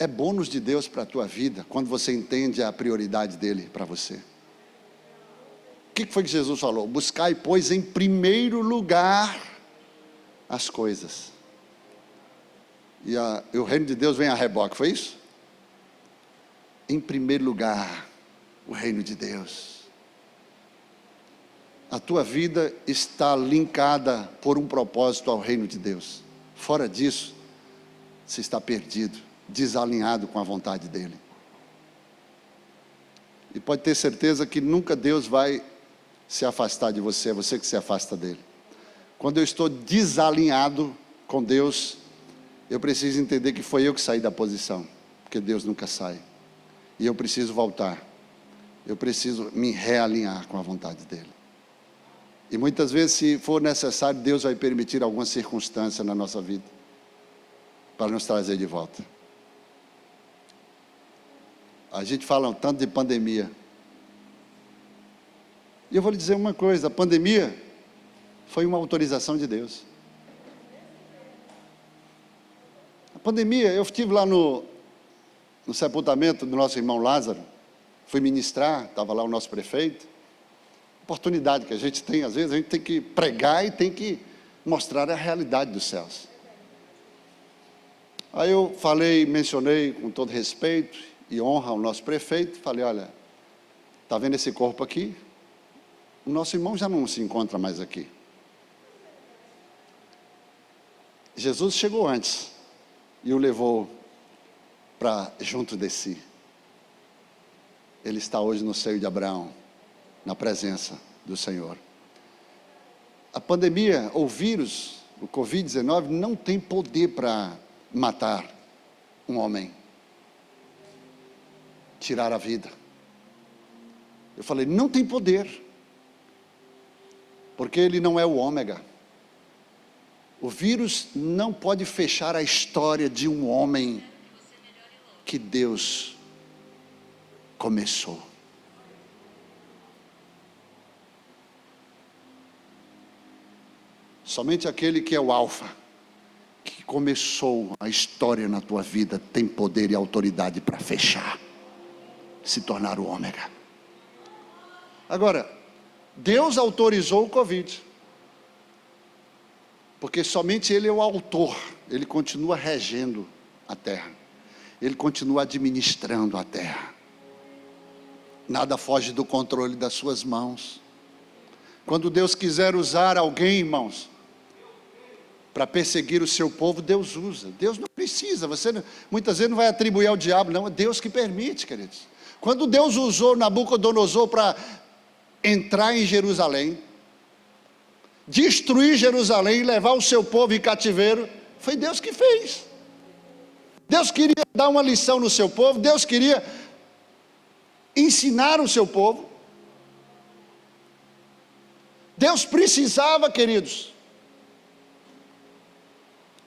é bônus de Deus para a tua vida, quando você entende a prioridade dele para você. O que foi que Jesus falou? Buscai, pois, em primeiro lugar as coisas. E o reino de Deus vem a reboque, foi isso? Em primeiro lugar, o reino de Deus. A tua vida está linkada por um propósito ao reino de Deus. Fora disso, você está perdido, desalinhado com a vontade dele. E pode ter certeza que nunca Deus vai se afastar de você, é você que se afasta dele. Quando eu estou desalinhado com Deus, eu preciso entender que foi eu que saí da posição, porque Deus nunca sai. E eu preciso voltar. Eu preciso me realinhar com a vontade dele. E muitas vezes, se for necessário, Deus vai permitir alguma circunstância na nossa vida para nos trazer de volta. A gente fala um tanto de pandemia. E eu vou lhe dizer uma coisa: a pandemia foi uma autorização de Deus. A pandemia, eu estive lá no sepultamento do nosso irmão Lázaro, fui ministrar, estava lá o nosso prefeito. Oportunidade que a gente tem, às vezes a gente tem que pregar e tem que mostrar a realidade dos céus. Aí eu mencionei com todo respeito e honra ao nosso prefeito, falei: olha, está vendo esse corpo aqui? O nosso irmão já não se encontra mais aqui. Jesus chegou antes e o levou para junto de si. Ele está hoje no seio de Abraão, na presença do Senhor. A pandemia, ou vírus, o Covid-19, não tem poder para matar um homem, tirar a vida. Eu falei: não tem poder, porque ele não é o ômega. O vírus não pode fechar a história de um homem que Deus começou. Somente aquele que é o alfa, que começou a história na tua vida, tem poder e autoridade para fechar, se tornar o ômega. Agora, Deus autorizou o Covid, porque somente Ele é o autor. Ele continua regendo a terra, Ele continua administrando a terra. Nada foge do controle das suas mãos. Quando Deus quiser usar alguém, irmãos, para perseguir o seu povo, Deus usa. Deus não precisa, muitas vezes não vai atribuir ao diabo, não, é Deus que permite, queridos. Quando Deus usou Nabucodonosor para entrar em Jerusalém, destruir Jerusalém e levar o seu povo em cativeiro, foi Deus que fez. Deus queria dar uma lição no seu povo, Deus queria ensinar o seu povo. Deus precisava, queridos,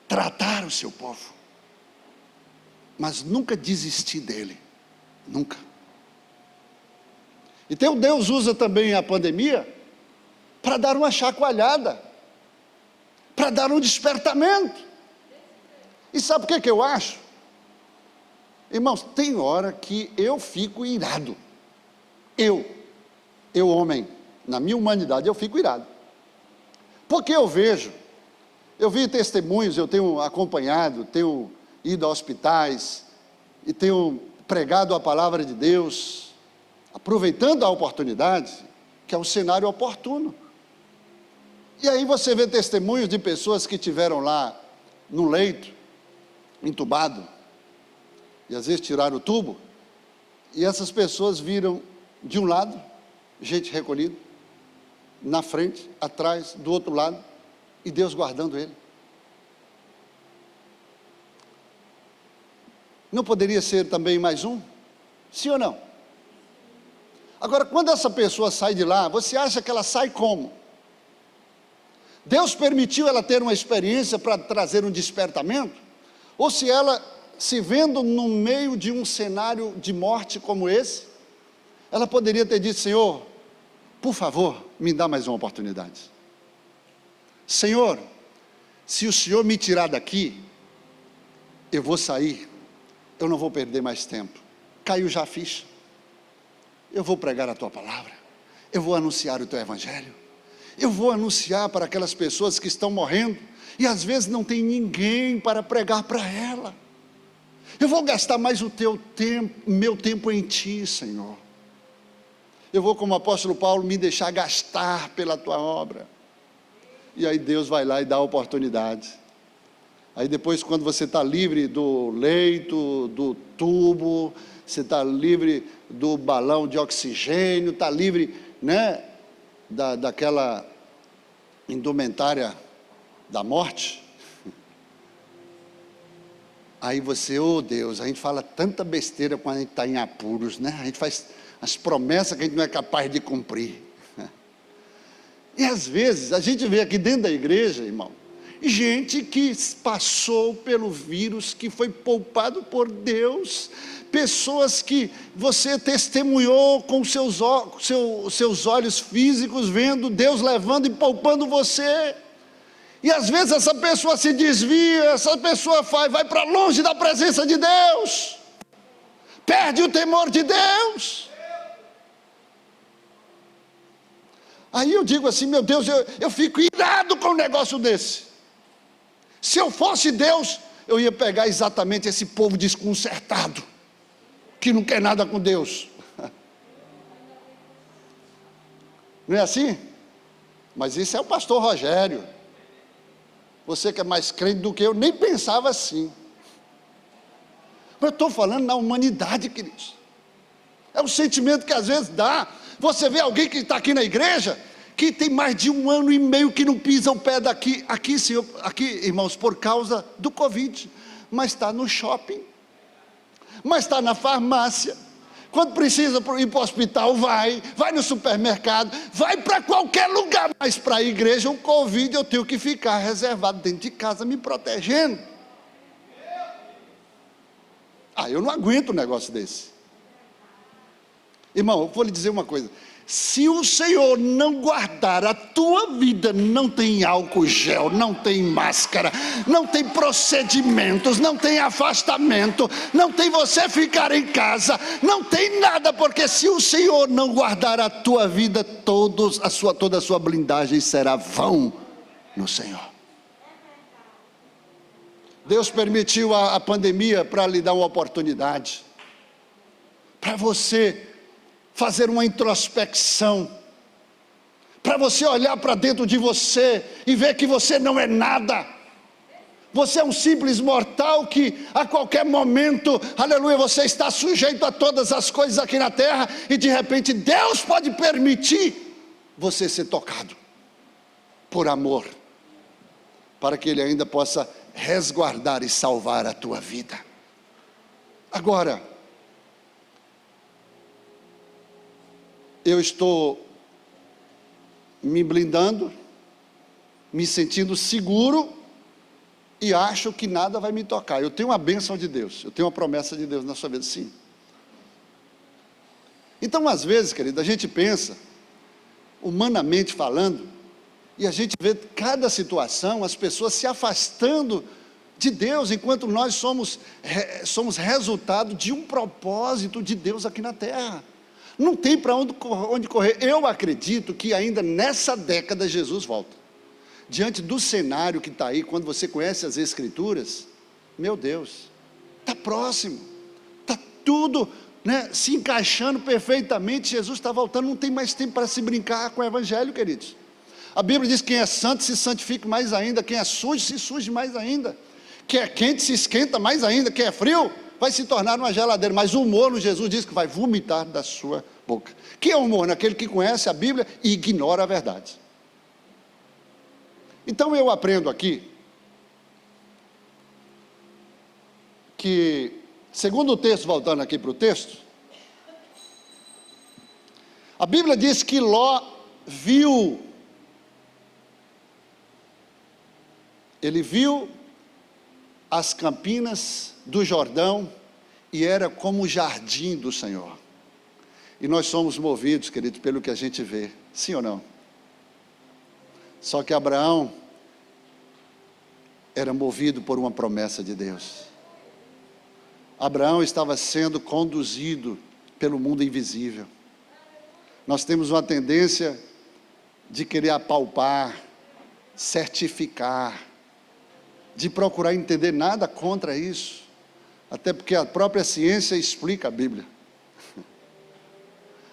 tratar o seu povo, mas nunca desistir dele, nunca. Então Deus usa também a pandemia para dar uma chacoalhada, para dar um despertamento. E sabe o que eu acho? Irmãos, tem hora que eu fico irado. Eu homem, na minha humanidade, eu fico irado. Porque eu vi testemunhos, eu tenho acompanhado, tenho ido a hospitais, e tenho pregado a palavra de Deus, aproveitando a oportunidade, que é um cenário oportuno. E aí você vê testemunhos de pessoas que tiveram lá, no leito, entubado, e às vezes tiraram o tubo, e essas pessoas viram, de um lado, gente recolhida, na frente, atrás, do outro lado, e Deus guardando ele. Não poderia ser também mais um? Sim ou não? Agora, quando essa pessoa sai de lá, você acha que ela sai como? Deus permitiu ela ter uma experiência para trazer um despertamento? Ou se ela, se vendo no meio de um cenário de morte como esse, ela poderia ter dito: Senhor, por favor, me dá mais uma oportunidade. Senhor, se o Senhor me tirar daqui, eu vou sair eu não vou perder mais tempo. Caiu já a ficha. Eu vou pregar a tua palavra. Eu vou anunciar o teu evangelho. Eu vou anunciar para aquelas pessoas que estão morrendo e às vezes não tem ninguém para pregar para ela. Eu vou gastar mais o teu tempo, meu tempo em ti, Senhor. Eu vou, como o apóstolo Paulo, me deixar gastar pela tua obra. E aí Deus vai lá e dá a oportunidade. Aí depois, quando você está livre do leito, do tubo, você está livre do balão de oxigênio, está livre, né, daquela indumentária da morte. Aí você, oh Deus, a gente fala tanta besteira quando a gente está em apuros, né? A gente faz as promessas que a gente não é capaz de cumprir. E às vezes, a gente vê aqui dentro da igreja, irmão, gente que passou pelo vírus, que foi poupado por Deus, pessoas que você testemunhou com seus olhos físicos, vendo Deus levando e poupando você. E às vezes essa pessoa se desvia, essa pessoa vai para longe da presença de Deus, perde o temor de Deus. Aí eu digo assim, meu Deus, eu fico irado com um negócio desse. Se eu fosse Deus, eu ia pegar exatamente esse povo desconcertado, que não quer nada com Deus. Não é assim? Mas isso é o pastor Rogério. Você que é mais crente do que eu, nem pensava assim. Mas eu estou falando na humanidade, queridos. É um sentimento que às vezes dá. Você vê alguém que está aqui na igreja, que tem mais de 1 ano e meio que não pisa o pé daqui, Senhor, aqui, irmãos, por causa do Covid, mas está no shopping, mas está na farmácia, quando precisa ir para o hospital, vai no supermercado, vai para qualquer lugar, mas para a igreja, o Covid, eu tenho que ficar reservado dentro de casa, me protegendo. Eu não aguento um negócio desse. Irmão, eu vou lhe dizer uma coisa, se o Senhor não guardar a tua vida, não tem álcool gel, não tem máscara, não tem procedimentos, não tem afastamento, não tem você ficar em casa, não tem nada, porque se o Senhor não guardar a tua vida, toda a sua blindagem será vão no Senhor. Deus permitiu a pandemia para lhe dar uma oportunidade, para você fazer uma introspecção, para você olhar para dentro de você e ver que você não é nada, você é um simples mortal que a qualquer momento, aleluia, você está sujeito a todas as coisas aqui na terra e de repente Deus pode permitir você ser tocado por amor, para que Ele ainda possa resguardar e salvar a tua vida. Agora, eu estou me blindando, me sentindo seguro e acho que nada vai me tocar. Eu tenho uma bênção de Deus, eu tenho uma promessa de Deus na sua vida, sim. Então, às vezes, querido, a gente pensa, humanamente falando, e a gente vê cada situação, as pessoas se afastando de Deus, enquanto nós somos resultado de um propósito de Deus aqui na terra. Não tem para onde correr. Eu acredito que ainda nessa década Jesus volta. Diante do cenário que está aí, quando você conhece as Escrituras, meu Deus, está próximo, está tudo, né, se encaixando perfeitamente. Jesus está voltando, não tem mais tempo para se brincar com o Evangelho, queridos. A Bíblia diz que quem é santo se santifique mais ainda, quem é sujo se suje mais ainda, quem é quente se esquenta mais ainda, quem é frio vai se tornar uma geladeira. Mas o morno, Jesus diz que vai vomitar da sua boca. Quem é o morno? Aquele que conhece a Bíblia e ignora a verdade. Então eu aprendo aqui que, segundo o texto, voltando aqui para o texto, a Bíblia diz que Ló viu, ele viu as campinas do Jordão e era como o jardim do Senhor. E nós somos movidos, queridos, pelo que a gente vê, sim ou não? Só que Abraão era movido por uma promessa de Deus. Abraão estava sendo conduzido pelo mundo invisível. Nós temos uma tendência de querer apalpar, certificar, de procurar entender. Nada contra isso, até porque a própria ciência explica a Bíblia.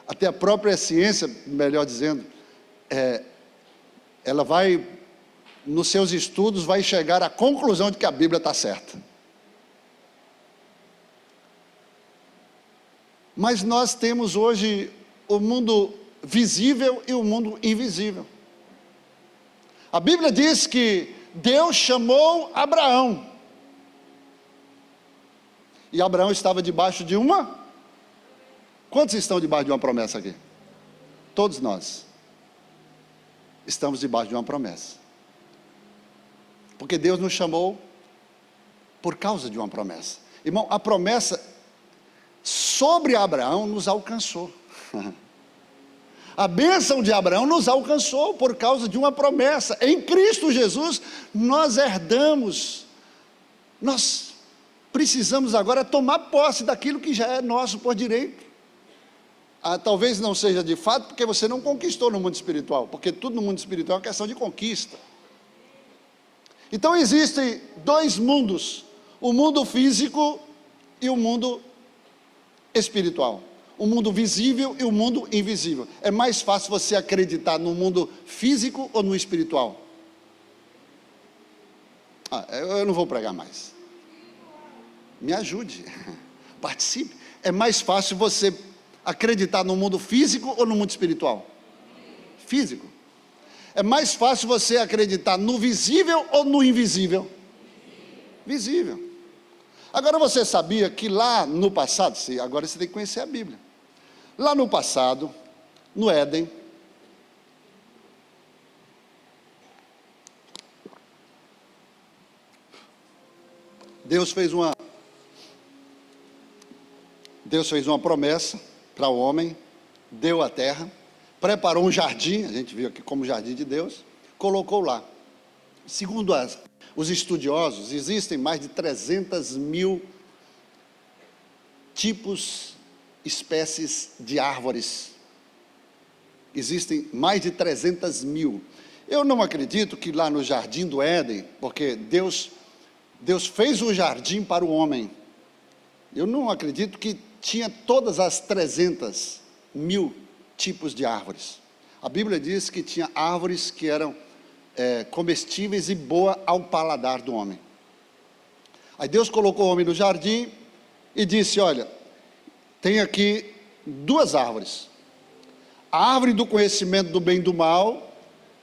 Até a própria ciência, melhor dizendo, ela vai, nos seus estudos, vai chegar à conclusão de que a Bíblia está certa. Mas nós temos hoje o mundo visível e o mundo invisível. A Bíblia diz que Deus chamou Abraão. E Abraão estava debaixo de uma... Quantos estão debaixo de uma promessa aqui? Todos nós estamos debaixo de uma promessa. Porque Deus nos chamou por causa de uma promessa. Irmão, a promessa sobre Abraão nos alcançou. A bênção de Abraão nos alcançou por causa de uma promessa. Em Cristo Jesus nós herdamos. Nós precisamos agora tomar posse daquilo que já é nosso por direito. Talvez não seja de fato porque você não conquistou no mundo espiritual, porque tudo no mundo espiritual é uma questão de conquista. Então existem dois mundos, o mundo físico e o mundo espiritual, o mundo visível e o mundo invisível. É mais fácil você acreditar no mundo físico ou no espiritual? Eu não vou pregar mais. Me ajude, participe. É mais fácil você acreditar no mundo físico ou no mundo espiritual? Físico. É mais fácil você acreditar no visível ou no invisível? Visível. Agora você sabia que lá no passado, agora você tem que conhecer a Bíblia. Lá no passado, no Éden, Deus fez uma promessa para o homem, deu a terra, preparou um jardim, a gente viu aqui como jardim de Deus, colocou lá. Segundo os estudiosos, existem mais de 300 mil tipos, espécies de árvores. Existem mais de 300 mil. Eu não acredito que lá no jardim do Éden, porque Deus fez um jardim para o homem. Eu não acredito que tinha todas as 300 mil tipos de árvores. A Bíblia diz que tinha árvores que eram comestíveis e boa ao paladar do homem. Aí Deus colocou o homem no jardim e disse: olha, tem aqui duas árvores, a árvore do conhecimento do bem e do mal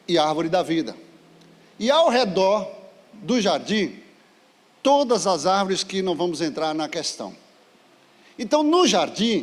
e a árvore da vida, e ao redor do jardim todas as árvores que não vamos entrar na questão. Então no jardim